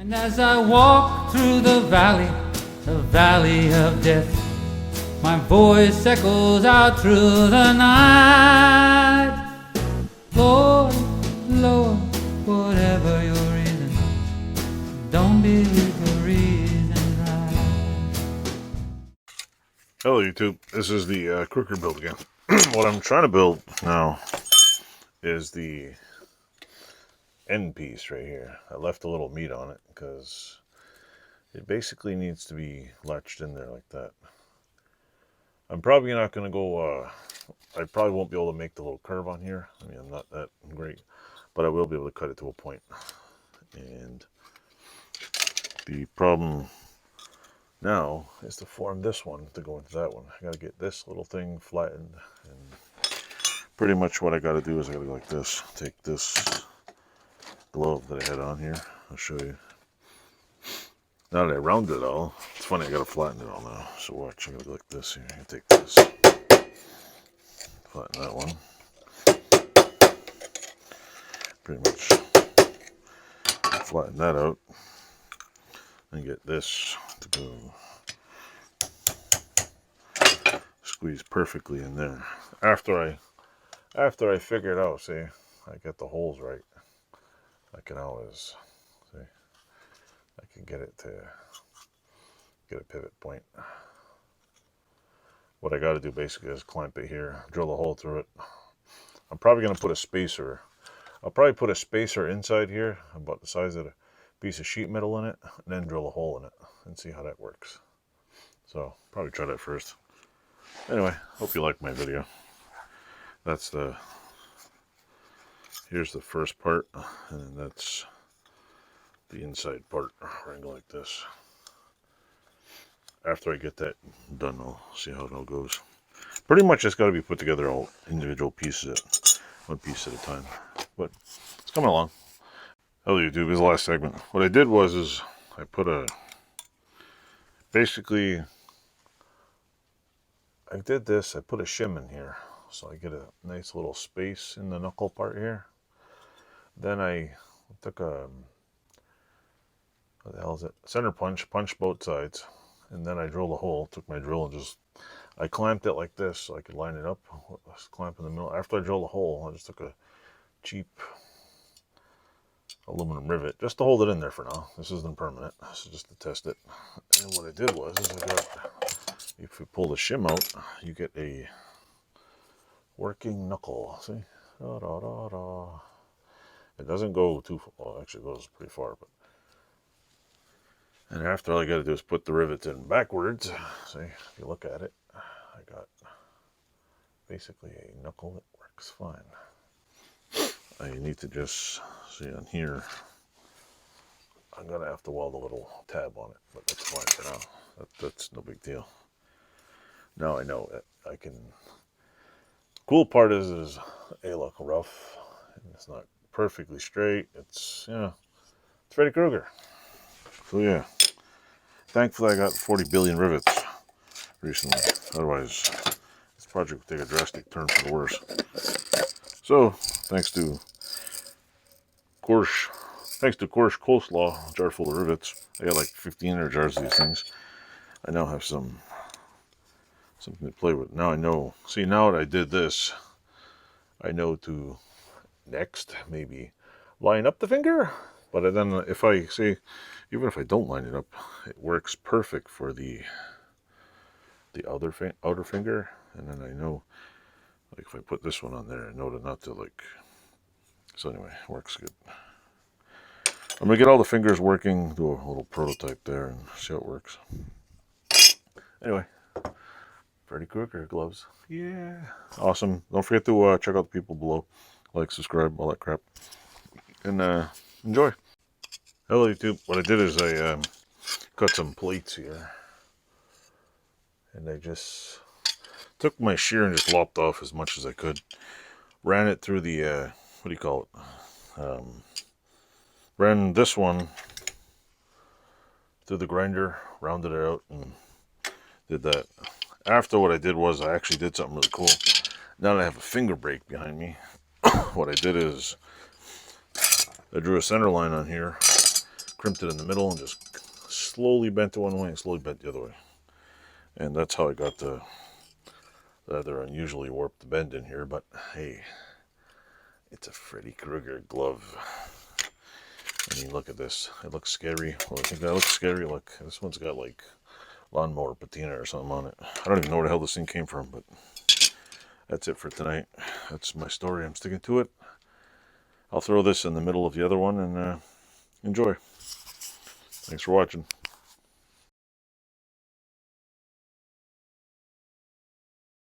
And as I walk through the valley of death, my voice echoes out through the night. Lord, Lord, whatever your reason, don't believe the reason right. Hello YouTube, this is the Kruger build again. What I'm trying to build now is the end piece right here. I left a little meat on it because it basically needs to be latched in there like that. I'm probably not going to go, I probably won't be able to make the little curve on here. I mean, I'm not that great, but I will be able to cut it to a point. And the problem now is to form this one to go into that one. I got to get this little thing flattened, and pretty much what I got to do is I got to go like this. Take this glove that I had on here. I'll show you. Now that I rounded it all, it's funny, I got to flatten it all now. So watch, I got to go like this here. I take this, flatten that one. Pretty much flatten that out and get this to go squeeze perfectly in there. After I figure it out, see, I get the holes right, I can always, see, I can get it to get a pivot point. What I got to do basically is clamp it here, drill a hole through it. I'm probably going to put a spacer. I'll probably put a spacer inside here, about the size of a piece of sheet metal in it, and then drill a hole in it and see how that works. So probably try that first. Anyway, hope you like my video. That's here's the first part, and then that's the inside part, where I go like this. After I get that done, I'll see how it all goes. Pretty much it's got to be put together all individual pieces, one piece at a time. But it's coming along. Hello YouTube, this is the last segment. What I did was I put basically I did this, I put a shim in here. So I get a nice little space in the knuckle part here. Then I took a, what the hell is it? Center punch, punched both sides. And then I drilled a hole, took my drill and just, I clamped it like this so I could line it up. Clamp in the middle. After I drilled a hole, I just took a cheap aluminum rivet just to hold it in there for now. This isn't permanent. This is just to test it. And what I did was, I got, if you pull the shim out, you get a working knuckle. See? Da, da, da, da. It doesn't go too far. Well, actually it goes pretty far, but. And after all I got to do is put the rivets in backwards. See, if you look at it, I got basically a knuckle that works fine. I need to just see on here. I'm gonna have to weld a little tab on it, but that's fine for now. That's no big deal. Now I know that I can. Cool part is a look rough, and it's not perfectly straight. It's, you know, it's Freddy Kruger. So yeah, thankfully I got 40 billion rivets recently. Otherwise, this project would take a drastic turn for the worse. So thanks to Korsh Coleslaw, jar full of rivets. I got like 15 jars of these things. I now have something to play with. Now I know. See, now that I did this, I know to next maybe line up the finger. But then if I see, even if I don't line it up, it works perfect for the outer finger. And then I know, like if I put this one on there, I know to not to like. So anyway, works good. I'm gonna get all the fingers working, do a little prototype there, and see how it works. Anyway, Freddy Kruger gloves. Yeah, awesome. Don't forget to check out the people below, like, subscribe, all that crap, and enjoy. Hello YouTube. What I did is I cut some plates here, and I just took my shear and just lopped off as much as I could. Ran it through the what do you call it? Ran this one through the grinder, rounded it out, and did that. After, what I did was I actually did something really cool. Now that I have a finger brake behind me, what I did is I drew a center line on here, crimped it in the middle and just slowly bent it one way and slowly bent the other way. And that's how I got the rather unusually warped bend in here, but hey, it's a Freddy Kruger glove. I mean, look at this. It looks scary. Well, I think that looks scary. Look, this one's got like lawnmower patina or something on it. I don't even know where the hell this thing came from, but that's it for tonight. That's my story. I'm sticking to it. I'll throw this in the middle of the other one and enjoy. Thanks for watching.